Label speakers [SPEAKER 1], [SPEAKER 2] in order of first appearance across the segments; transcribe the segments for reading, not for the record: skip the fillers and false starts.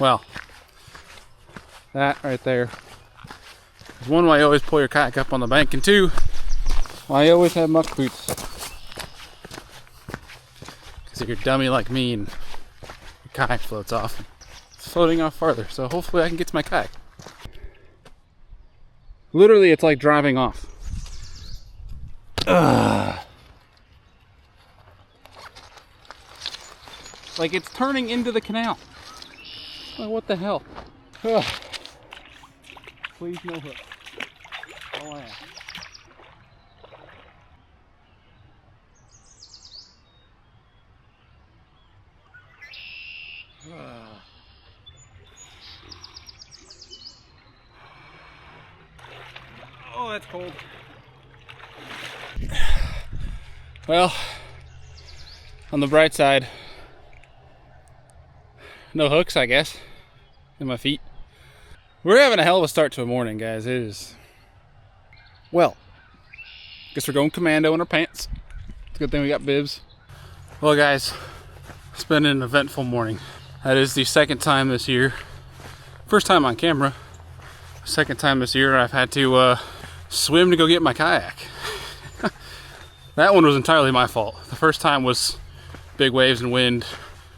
[SPEAKER 1] Well, that right there is one why you always pull your kayak up on the bank, and two, why you always have muck boots. Because if you're a dummy like me and your kayak floats off, it's floating off farther. So hopefully I can get to my kayak. Literally, it's like driving off. Ugh. Like it's turning into the canal. Like what the hell? Ugh. Please no hook. Oh yeah. Oh, that's cold. Well, on the bright side, no hooks, I guess, in my feet. We're having a hell of a start to a morning, guys. It is, well, guess we're going commando in our pants. It's a good thing we got bibs. Well, guys, it's been an eventful morning. That is the second time this year, first time on camera, second time this year I've had to swim to go get my kayak. That one was entirely my fault. The first time was big waves and wind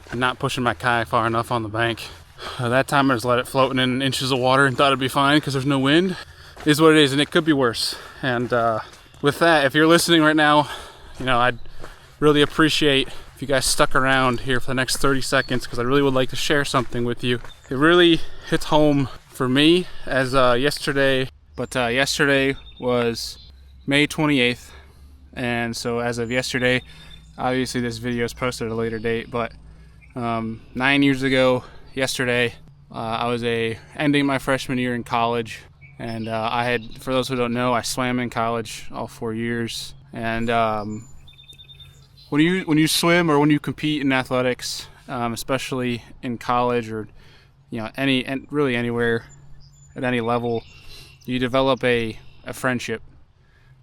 [SPEAKER 1] and not pushing my kayak far enough on the bank. That time I just let it float in inches of water and thought it'd be fine because there's no wind. It is what it is, and it could be worse. And with that, if you're listening right now, you know, I'd really appreciate if you guys stuck around here for the next 30 seconds because I really would like to share something with you. It really hits home for me as yesterday was May 28th. And so as of yesterday, obviously this video is posted at a later date, but 9 years ago yesterday, I was ending my freshman year in college, and I had, for those who don't know, I swam in college all 4 years. And when you swim or when you compete in athletics, especially in college or really anywhere at any level, you develop a friendship.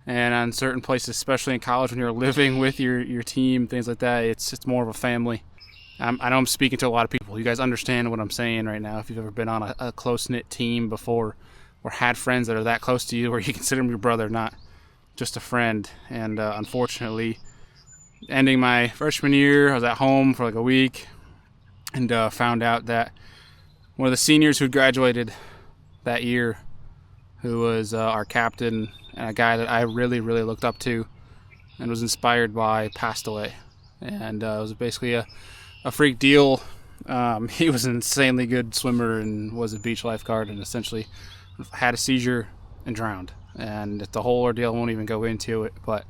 [SPEAKER 1] And on certain places, especially in college, when you're living with your team, things like that, it's more of a family. I know I'm speaking to a lot of people. You guys understand what I'm saying right now. If you've ever been on a close-knit team before or had friends that are that close to you where you consider them your brother, not just a friend. And unfortunately, ending my freshman year, I was at home for like a week and found out that one of the seniors who graduated that year, who was our captain and a guy that I really, really looked up to and was inspired by, passed away. And it was basically a freak deal. He was an insanely good swimmer and was a beach lifeguard and essentially had a seizure and drowned. And the whole ordeal, I won't even go into it, but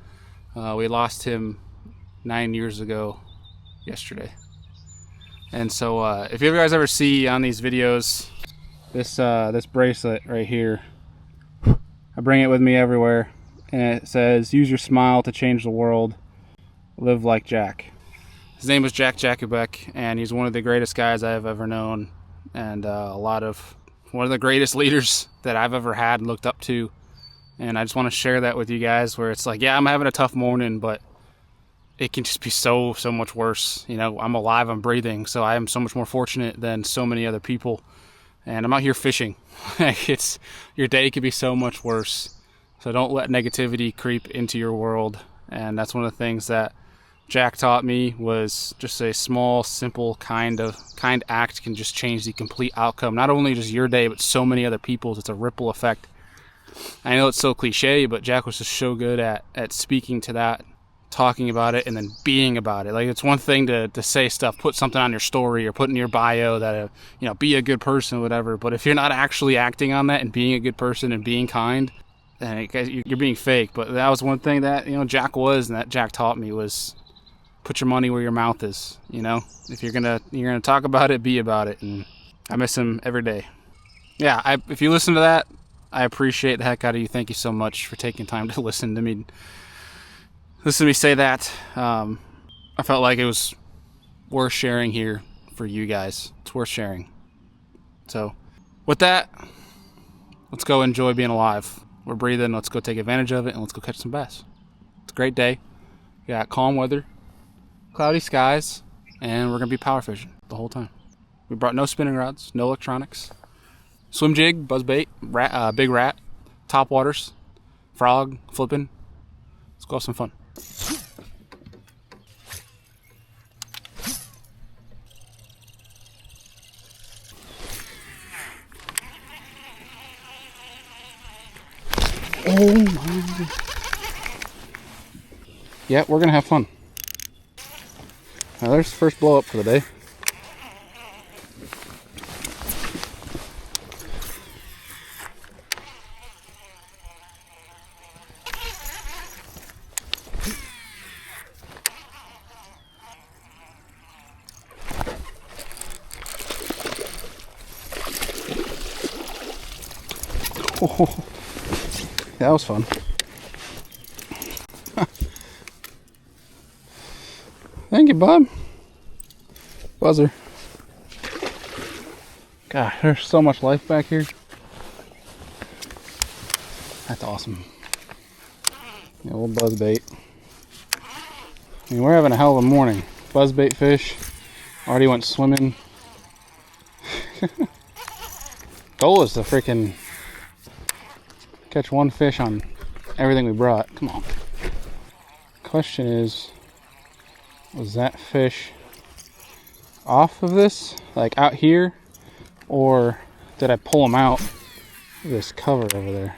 [SPEAKER 1] we lost him 9 years ago yesterday. And so if you guys ever see on these videos this bracelet right here, I bring it with me everywhere, and it says, "Use your smile to change the world. Live like Jack." His name was Jack Jakubek, and he's one of the greatest guys I've ever known, and one of the greatest leaders that I've ever had and looked up to. And I just want to share that with you guys, where it's like, yeah, I'm having a tough morning, but it can just be so much worse. You know, I'm alive, I'm breathing, so I am so much more fortunate than so many other people. And I'm out here fishing. Your day could be so much worse. So don't let negativity creep into your world. And that's one of the things that Jack taught me, was just a small, simple, kind act can just change the complete outcome. Not only just your day, but so many other people's. It's a ripple effect. I know it's so cliche, but Jack was just so good at speaking to that, talking about it, and then being about it. Like, it's one thing to say stuff, put something on your story or put in your bio that be a good person, whatever, but if you're not actually acting on that and being a good person and being kind, then you're being fake. But that was one thing that Jack was, and that Jack taught me, was put your money where your mouth is. If you're gonna talk about it, be about it. And I miss him every day. Yeah, if you listen to that, I appreciate the heck out of you. Thank you so much for taking time to listen to me say that. I felt like it was worth sharing here for you guys. It's worth sharing. So with that, let's go enjoy being alive. We're breathing. Let's go take advantage of it, and let's go catch some bass. It's a great day. We got calm weather, cloudy skies, and we're going to be power fishing the whole time. We brought no spinning rods, no electronics. Swim jig, buzz bait, big rat, top waters, frog, flipping. Let's go have some fun. Oh my. Yeah, we're gonna have fun. Now there's the first blow up for the day. Oh, that was fun. Thank you, Bob. Buzzer. God, there's so much life back here. That's awesome. Yeah, old buzz bait. I mean, we're having a hell of a morning. Buzz bait fish. Already went swimming. Goal is to freaking catch one fish on everything we brought. Come on. Question is, was that fish off of this, like out here, or did I pull him out of this cover over there?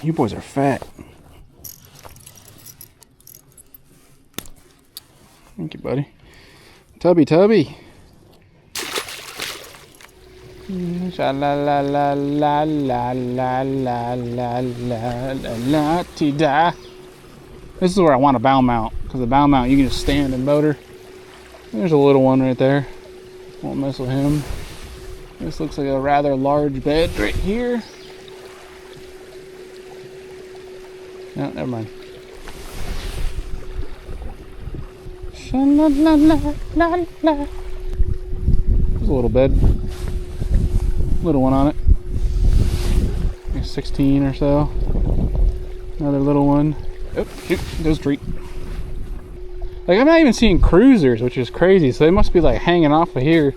[SPEAKER 1] You boys are fat. Thank you, buddy. Tubby, tubby. La la la la la la la la la la la ti da. This is where I want a bow mount, because the bow mount you can just stand and motor. There's a little one right there. Won't mess with him. This looks like a rather large bed right here. No, never mind. There's a little bed. Little one on it. Maybe 16 or so. Another little one. Oh, shoot, goes treat. Like, I'm not even seeing cruisers, which is crazy. So they must be like hanging off of here.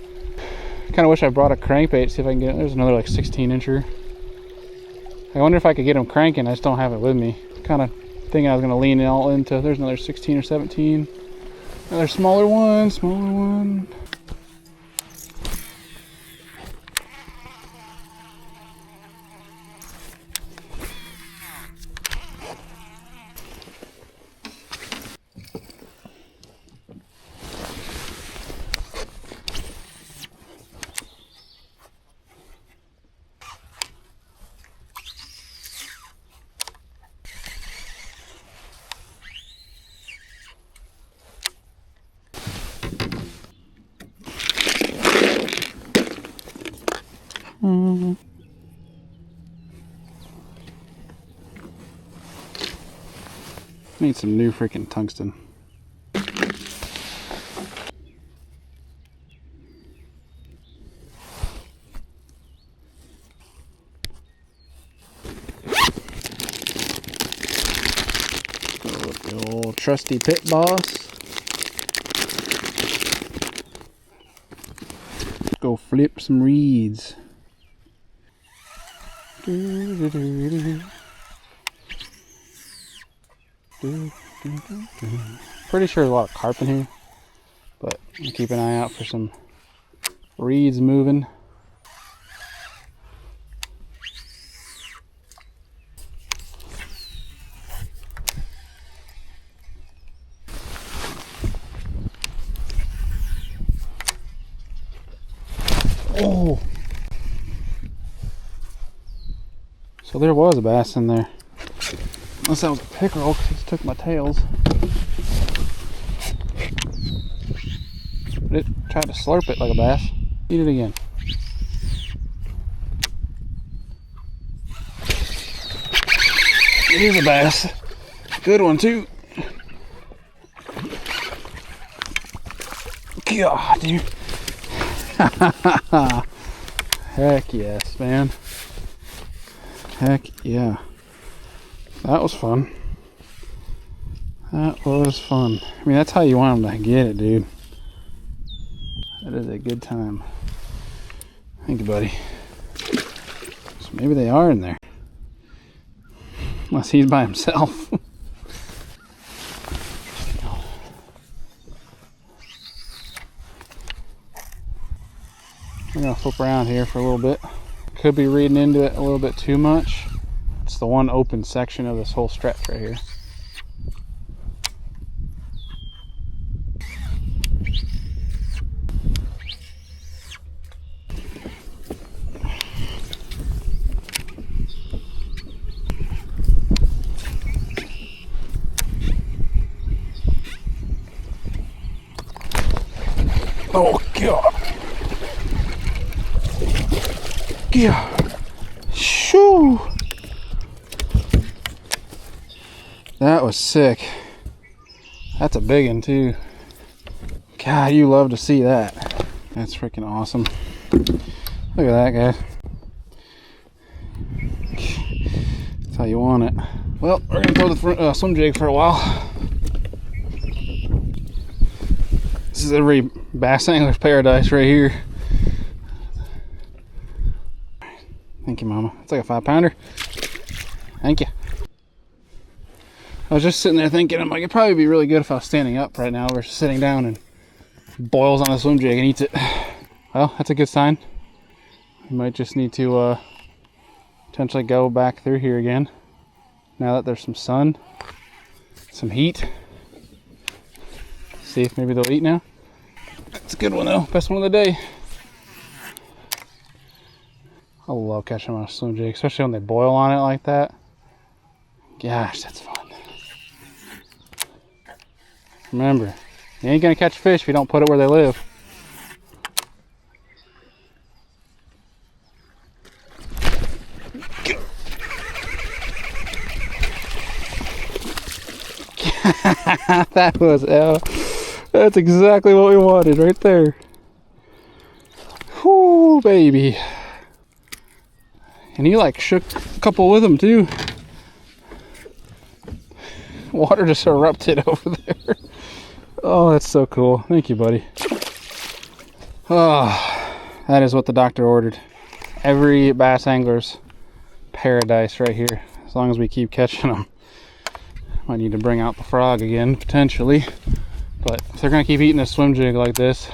[SPEAKER 1] Kind of wish I brought a crankbait, see if I can get it. There's another like 16 incher. I wonder if I could get them cranking. I just don't have it with me. Kind of thinking I was going to lean it all into. There's another 16 or 17. Another smaller one, smaller one. Need some new freaking tungsten. Go with the old trusty pit boss. Go flip some reeds. Pretty sure there's a lot of carp in here, but keep an eye out for some reeds moving. Oh! So there was a bass in there. Unless that was a pickerel, because it took my tails. But it tried to slurp it like a bass. Eat it again. Here's a bass. Good one too. God, dude. Heck yes, man. Heck yeah. That was fun. That was fun. I mean, that's how you want them to get it, dude. That is a good time. Thank you, buddy. So maybe they are in there. Unless he's by himself. We're gonna flip around here for a little bit. Could be reading into it a little bit too much. It's the one open section of this whole stretch right here. Oh God! Yeah. Shoo! That was sick. That's a big one too. God, you love to see that. That's freaking awesome. Look at that, guys. That's how you want it. Well, we're gonna throw the swim jig for a while. This is every bass angler's paradise right here. Thank you, Mama. It's like a 5-pounder. Thank you. I was just sitting there thinking, I'm like, it'd probably be really good if I was standing up right now versus sitting down, and boils on a swim jig and eats it. Well, that's a good sign. We might just need to potentially go back through here again now that there's some sun, some heat. See if maybe they'll eat now. That's a good one though. Best one of the day. I love catching them on a swim jig, especially when they boil on it like that. Gosh, that's fun. Remember, you ain't gonna catch fish if you don't put it where they live. That was that's exactly what we wanted right there. Whoo, baby. And he like shook a couple with him too. Water just erupted over there. Oh, that's so cool. Thank you, buddy. Oh, that is what the doctor ordered. Every bass angler's paradise right here. As long as we keep catching them. Might need to bring out the frog again, potentially. But if they're gonna keep eating a swim jig like this,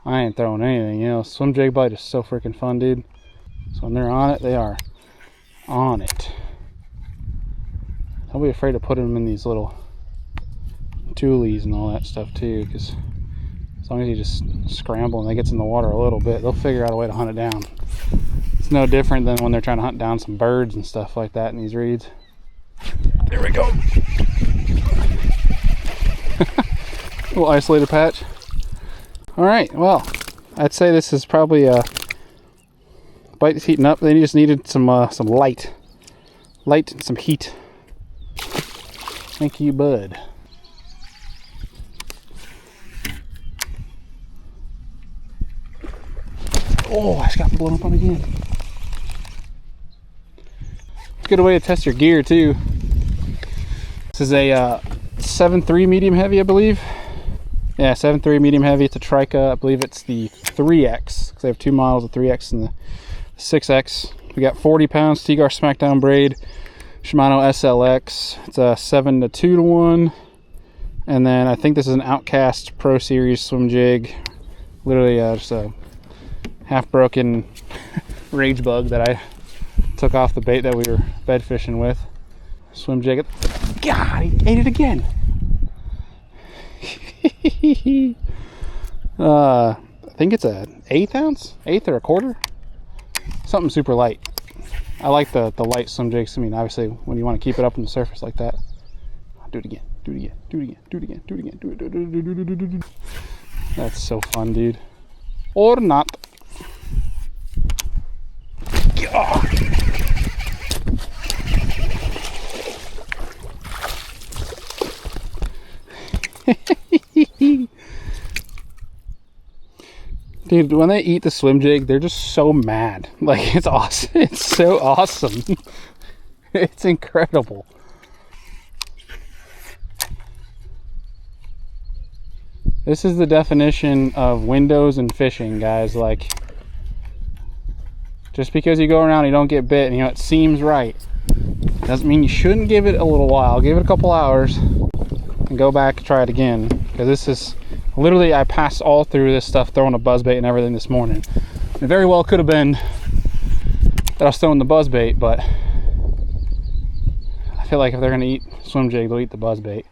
[SPEAKER 1] I ain't throwing anything, you know. Swim jig bite is so freaking fun, dude. So when they're on it, they are on it. Don't be afraid to put them in these little toolies and all that stuff too, because as long as you just scramble and they get in the water a little bit, they'll figure out a way to hunt it down. It's no different than when they're trying to hunt down some birds and stuff like that in these reeds. There we go. Little isolated patch. All right, well, I'd say this is probably bite is heating up. They just needed some light and some heat. Thank you, bud. Oh, I just got blown up on again. It's a good way to test your gear too. This is a 7.3 medium heavy, I believe. Yeah, 7.3 medium heavy. It's a Trika. I believe it's the 3X, because they have two models, the 3X and the 6X. We got 40 pounds T-Gar Smackdown braid, Shimano SLX. It's a 7-to-2-to-1. And then I think this is an Outcast Pro Series swim jig. Literally just a half broken rage bug that I took off the bait that we were bed fishing with. Swim jig. God, he ate it again. I think it's an 1/8 ounce, 1/8 or 1/4, something super light. I like the light swim jigs. I mean, obviously when you want to keep it up on the surface like that. Do it again, do it again, do it again, do it again, do it again, do it. That's so fun, dude. Or not. Dude, when they eat the swim jig, they're just so mad. Like, it's awesome. It's so awesome. It's incredible. This is the definition of windows and fishing, guys. Like, just because you go around and you don't get bit and, you know, it seems right, doesn't mean you shouldn't give it a little while. Give it a couple hours and go back and try it again. Because this is literally, I passed all through this stuff throwing a buzzbait and everything this morning. It very well could have been that I was throwing the buzzbait, but I feel like if they're gonna eat swim jig, they'll eat the buzzbait.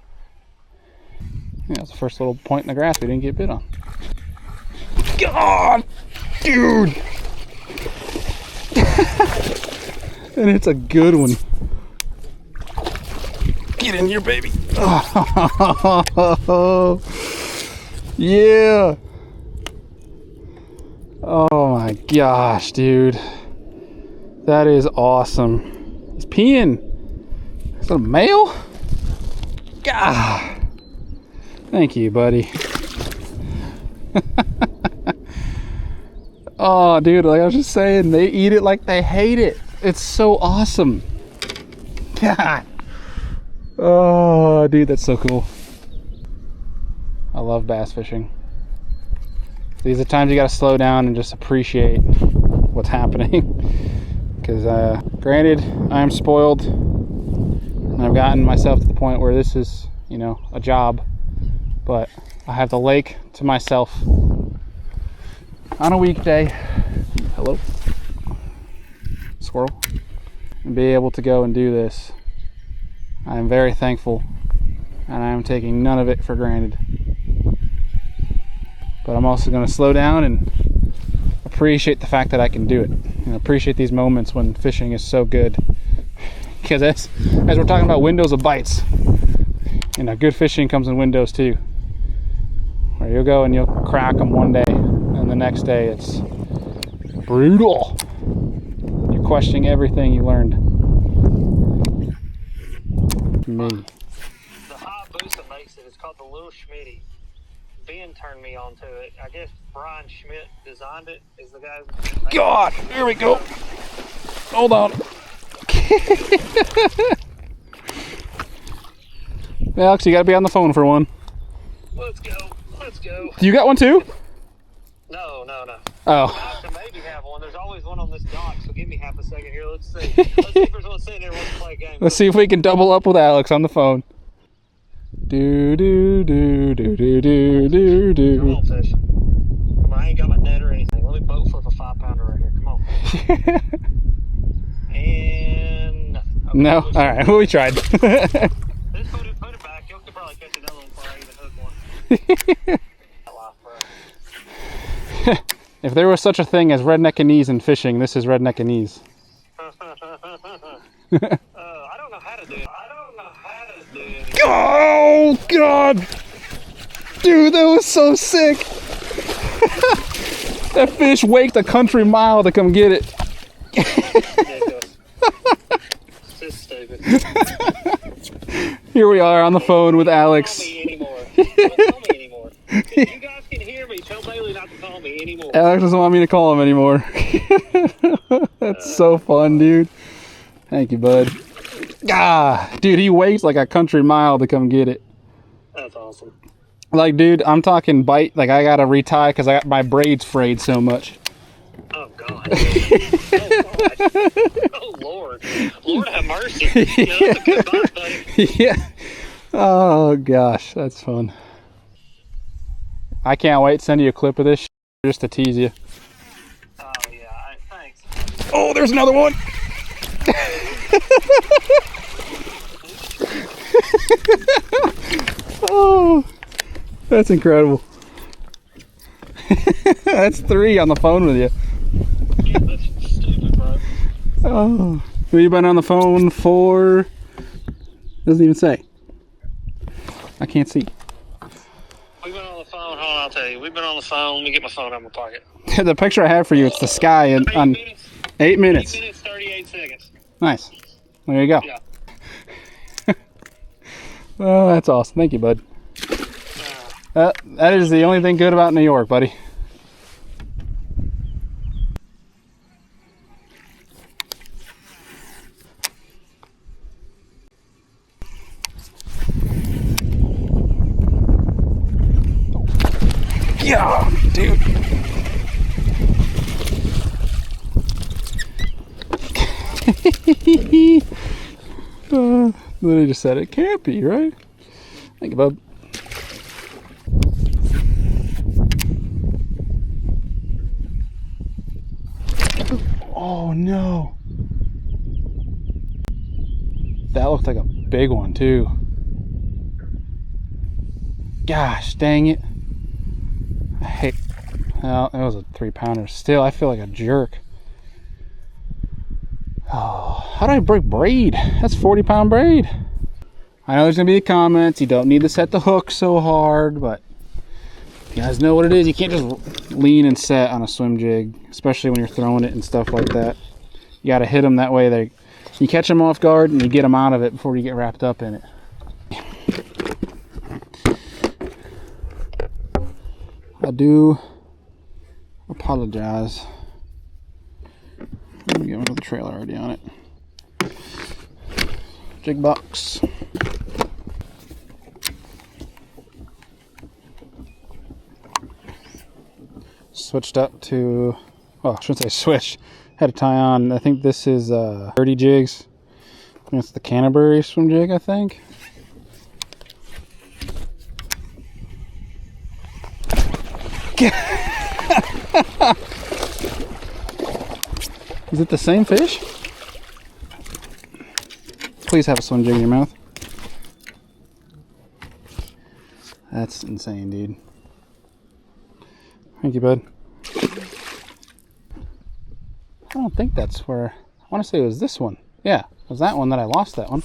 [SPEAKER 1] Yeah, that's the first little point in the grass we didn't get bit on. God, dude! And it's a good one. Get in here, baby. Oh, yeah. Oh my gosh, dude. That is awesome. He's peeing. Is that a male? God. Thank you, buddy. Oh, dude, like I was just saying, they eat it like they hate it. It's so awesome. God. Oh, dude, that's so cool. I love bass fishing. These are times you gotta slow down and just appreciate what's happening. Because, granted, I am spoiled. And I've gotten myself to the point where this is, you know, a job. But I have the lake to myself on a weekday. Hello, squirrel. And be able to go and do this. I am very thankful, and I am taking none of it for granted. But I'm also going to slow down and appreciate the fact that I can do it, and appreciate these moments when fishing is so good. Because as we're talking about windows of bites, you know, good fishing comes in windows too. Where you'll go and you'll crack them one day, and the next day it's brutal. You're questioning everything you learned. Me.
[SPEAKER 2] The high boost that makes it is called the Little Schmitty. Ben turned me on to it. I guess Brian Schmidt designed it. Is the guy?
[SPEAKER 1] God, there we go. Hold on. Alex, you gotta be on the phone for one.
[SPEAKER 2] Let's go. Let's go.
[SPEAKER 1] You got one too?
[SPEAKER 2] No.
[SPEAKER 1] Oh.
[SPEAKER 2] I maybe have one. There's always one on this dock, so give me half a second here. Let's see. Let's see if there's one sitting there who wants to play a game.
[SPEAKER 1] Let's see if we can double up with Alex on the phone. Do do do do do do do do.
[SPEAKER 2] Come on, fish. Come on, I ain't got my net or anything. Let me boat flip a 5-pounder right here. Come on. And nothing. Okay,
[SPEAKER 1] no. All right. Well, we tried.
[SPEAKER 2] Just put it back. You could probably catch another one before I even hook one.
[SPEAKER 1] If there was such a thing as redneckanese in fishing, this is redneckanese.
[SPEAKER 2] I don't know how to do it.
[SPEAKER 1] Oh, God! Dude, that was so sick! That fish waked a country mile to come get it.
[SPEAKER 2] This is stupid.
[SPEAKER 1] Here we are on the phone with Alex.
[SPEAKER 2] Don't call me anymore. If you guys can hear me, tell Bailey not to call me anymore.
[SPEAKER 1] Alex doesn't want me to call him anymore. That's so fun, dude. Thank you, bud. Ah, dude, he waits like a country mile to come get it.
[SPEAKER 2] That's awesome.
[SPEAKER 1] Like, dude, I'm talking bite. Like, I gotta retie because I got my braids frayed so much.
[SPEAKER 2] Oh, God. Oh, God. Oh, Lord. Lord have mercy. Yeah, that's a good bite, buddy.
[SPEAKER 1] Yeah. Oh, gosh, that's fun. I can't wait to send you a clip of this just to tease you.
[SPEAKER 2] Oh, yeah. Thanks.
[SPEAKER 1] Oh, there's another one. Oh, that's incredible. That's 3 on the phone with you.
[SPEAKER 2] Yeah, that's stupid, bro.
[SPEAKER 1] Oh, who you been on the phone for? Doesn't even say. I can't see.
[SPEAKER 2] We've been on the phone. Hold on, I'll tell you. We've been on the phone. Let me get my phone out of my pocket.
[SPEAKER 1] The picture I have for you, it's the sky and
[SPEAKER 2] 8
[SPEAKER 1] on
[SPEAKER 2] minutes.
[SPEAKER 1] 8 minutes.
[SPEAKER 2] 8 minutes, 38 seconds.
[SPEAKER 1] Nice. There you go.
[SPEAKER 2] Yeah.
[SPEAKER 1] Oh, that's awesome. Thank you, bud. That is the only thing good about New York, buddy. Yeah, dude. Literally just said it can't be, right? Thank you, bub. Oh no. That looked like a big one too. Gosh, dang it. I hate, well, it was a 3-pounder. Still, I feel like a jerk. Oh, how do I break braid? That's 40-pound braid. I know there's gonna be comments, you don't need to set the hook so hard, but you guys know what it is. You can't just lean and set on a swim jig, especially when you're throwing it and stuff like that. You gotta hit them that way. You catch them off guard and you get them out of it before you get wrapped up in it. I do apologize. Let me get one with the trailer already on it. Jig box. Switched up to, well, I shouldn't say switch. Had to tie on, I think this is 30 jigs. I think it's the Canterbury swim jig, I think. Is it the same fish? Please have a swim jig in your mouth. That's insane, dude. Thank you, bud. I don't think that's where, I want to say it was this one. Yeah, it was that one that I lost that one.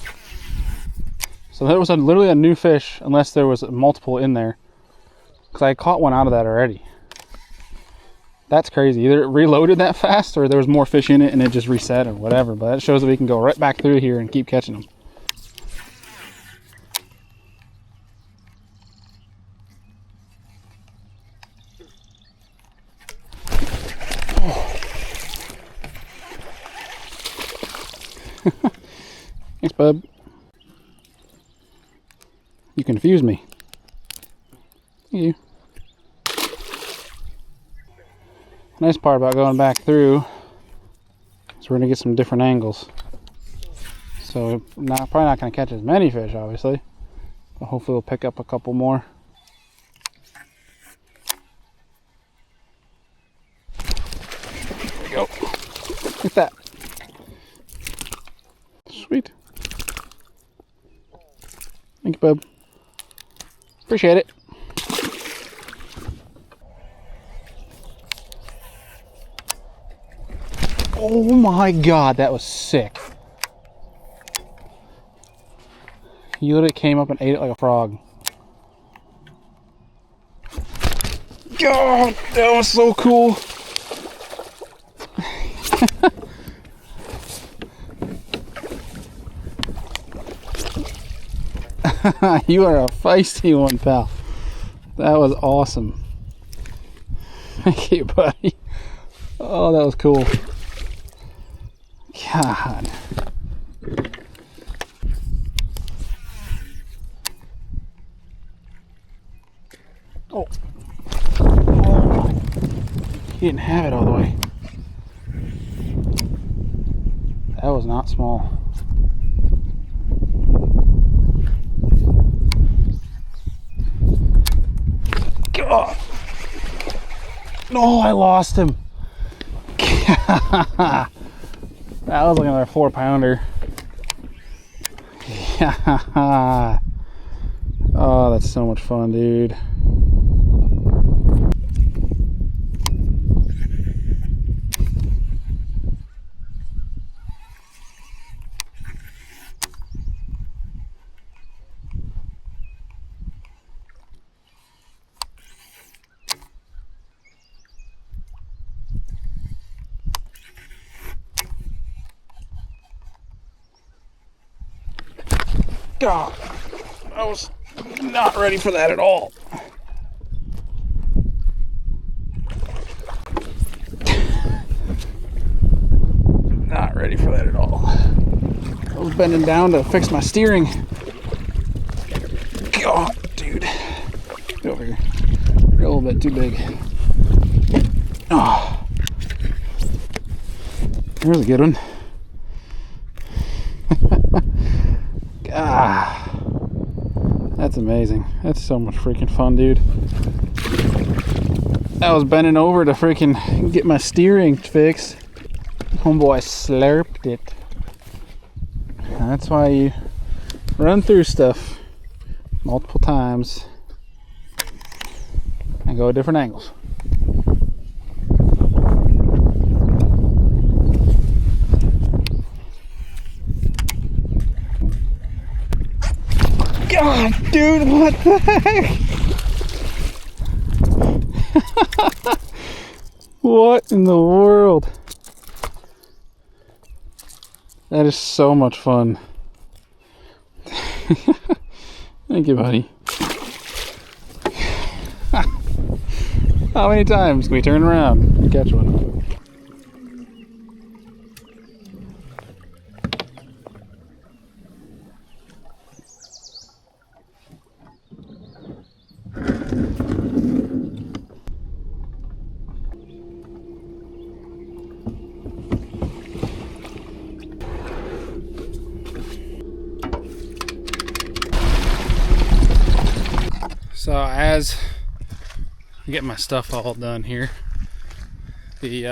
[SPEAKER 1] So there was literally a new fish, unless there was multiple in there. Because I caught one out of that already. That's crazy. Either it reloaded that fast or there was more fish in it and it just reset or whatever. But that shows that we can go right back through here and keep catching them. Thanks, bub. You confused me. Thank you. Nice part about going back through is we're gonna get some different angles. So probably not gonna catch as many fish, obviously, but hopefully we'll pick up a couple more. There we go. Look at that. Sweet. Thank you, bub. Appreciate it. Oh my god, that was sick. He literally came up and ate it like a frog. God, that was so cool. You are a feisty one, pal. That was awesome. Thank you, buddy. Oh, that was cool. God. Oh. Oh. He didn't have it all the way. That was not small. God. No, I lost him. That was like another 4-pounder. Yeah. Oh, that's so much fun, dude. God, I was not ready for that at all. ready for that at all. I was bending down to fix my steering. God, dude. Get over here. You're a little bit too big. Oh. There's a good one. Ah, that's amazing. That's so much freaking fun, dude. I was bending over to freaking get my steering fixed. Homeboy slurped it. That's why you run through stuff multiple times and go at different angles. God, dude, what the heck? What in the world? That is so much fun. Thank you, buddy. How many times can we turn around and catch one? So as I get my stuff all done here, the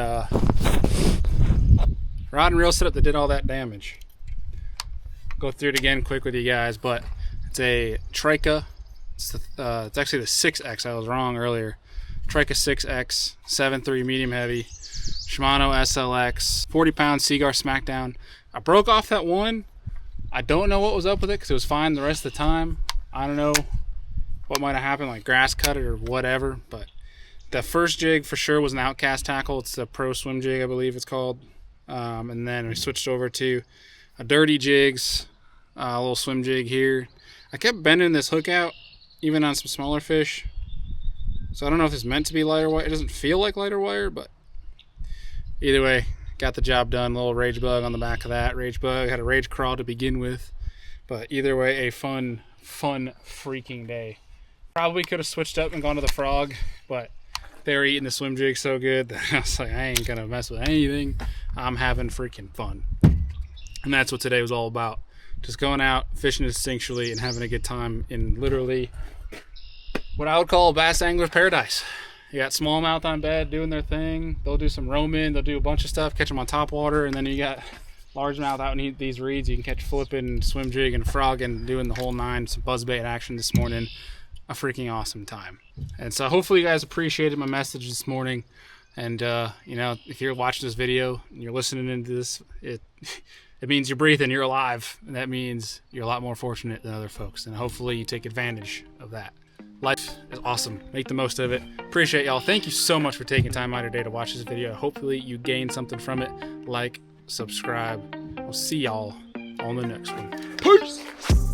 [SPEAKER 1] rod and reel setup that did all that damage. Go through it again quick with you guys, but it's a Trika. It's actually the 6X. I was wrong earlier. Trika 6X, 7.3 medium heavy, Shimano SLX, 40-pound Seaguar Smackdown. I broke off that one. I don't know what was up with it because it was fine the rest of the time. I don't know what might have happened, like grass cut it or whatever, but the first jig for sure was an Outcast tackle. It's the Pro Swim jig, I believe it's called. And then we switched over to a Dirty Jigs, a little swim jig here. I kept bending this hook out, even on some smaller fish. So I don't know if it's meant to be lighter wire. It doesn't feel like lighter wire, but either way, got the job done. Little rage bug on the back of that. Rage bug had a rage crawl to begin with, but either way, a fun freaking day. Probably could have switched up and gone to the frog, but they were eating the swim jig so good that I was like, I ain't gonna mess with anything. I'm having freaking fun. And that's what today was all about. Just going out, fishing instinctually, and having a good time in literally what I would call a bass angler's paradise. You got smallmouth on bed doing their thing. They'll do some roaming. They'll do a bunch of stuff, catch them on top water, and then you got largemouth out in these reeds. You can catch flipping, swim jig, and frog, and doing the whole nine. Some buzzbait action this morning. A freaking awesome time. And so hopefully you guys appreciated my message this morning. And you know, if you're watching this video and you're listening into this, it means you're breathing, you're alive, and that means you're a lot more fortunate than other folks. And hopefully you take advantage of that. Life is awesome. Make the most of it. Appreciate y'all. Thank you so much for taking time out of your day to watch this video. Hopefully you gained something from it. Like, subscribe. We'll see y'all on the next one. Peace.